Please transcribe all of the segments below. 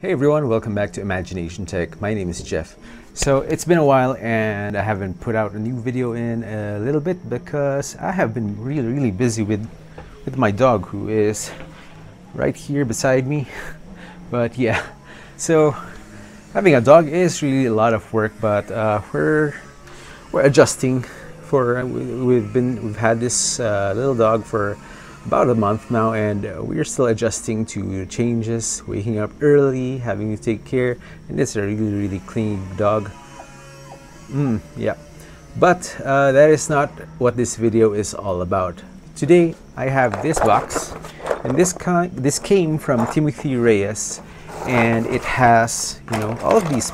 Hey everyone, welcome back to Imagination Tech. My name is Jeff. So it's been a while and I haven't put out a new video in a little bit because I have been really busy with my dog, who is right here beside me. But yeah, so having a dog is really a lot of work, but we're adjusting. We've had this little dog for about a month now, and we're still adjusting to changes, waking up early, having to take care, and it's a really clean dog. Yeah, but that is not what this video is all about. Today I have this box, and this came from Timothy Reyes, and it has, you know, all of these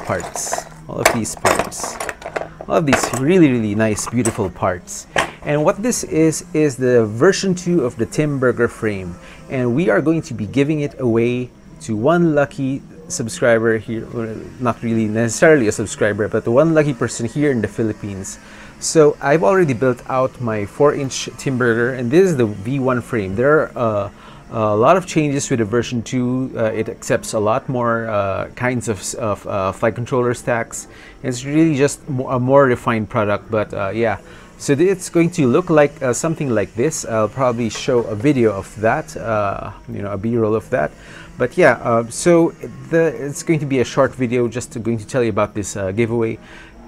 really nice, beautiful parts. And what this is the version 2 of the TimBurger frame, and we are going to be giving it away to one lucky subscriber here, or not really necessarily a subscriber, but one lucky person here in the Philippines. So I've already built out my 4-inch TimBurger, and this is the V1 frame. There are a lot of changes with the version 2. It accepts a lot more kinds of flight controller stacks. It's really just a more refined product, but yeah. So it's going to look like something like this. I'll probably show a video of that, you know, a B-roll of that. But yeah, so it's going to be a short video, just going to tell you about this giveaway.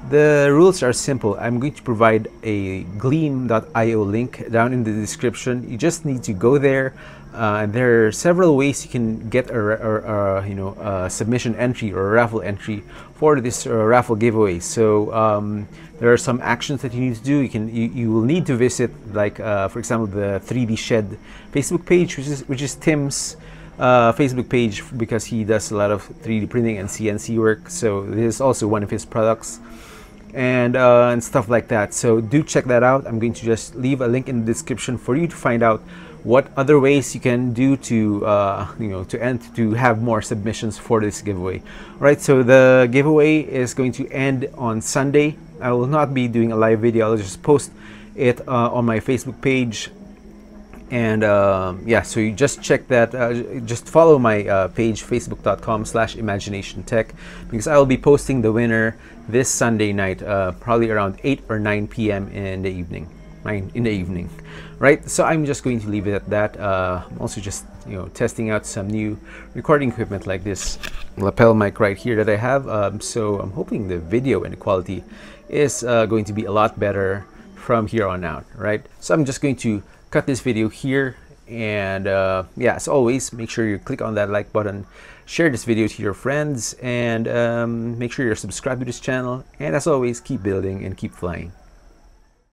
The rules are simple. I'm going to provide a gleam.io link down in the description. You just need to go there. There are several ways you can get a submission entry or a raffle entry for this raffle giveaway. So there are some actions that you need to do. You will need to visit, like for example, the 3D Shed Facebook page, which is Tim's Facebook page, because he does a lot of 3D printing and CNC work. So this is also one of his products, and stuff like that. So do check that out. I'm going to just leave a link in the description for you to find out what other ways you can do to to have more submissions for this giveaway. Right, so the giveaway is going to end on Sunday. I will not be doing a live video. I'll just post it on my Facebook page, and yeah, so you just check that. Just follow my page, facebook.com/imaginationtech, because I will be posting the winner this Sunday night, probably around 8 or 9 p.m. in the evening. Right, so I'm just going to leave it at that. I'm also just, you know, testing out some new recording equipment like this lapel mic right here that I have. So I'm hoping the video and the quality is going to be a lot better from here on out. Right, so I'm just going to cut this video here, and yeah, as always, make sure you click on that like button, share this video to your friends, and make sure you're subscribed to this channel, and as always, keep building and keep flying.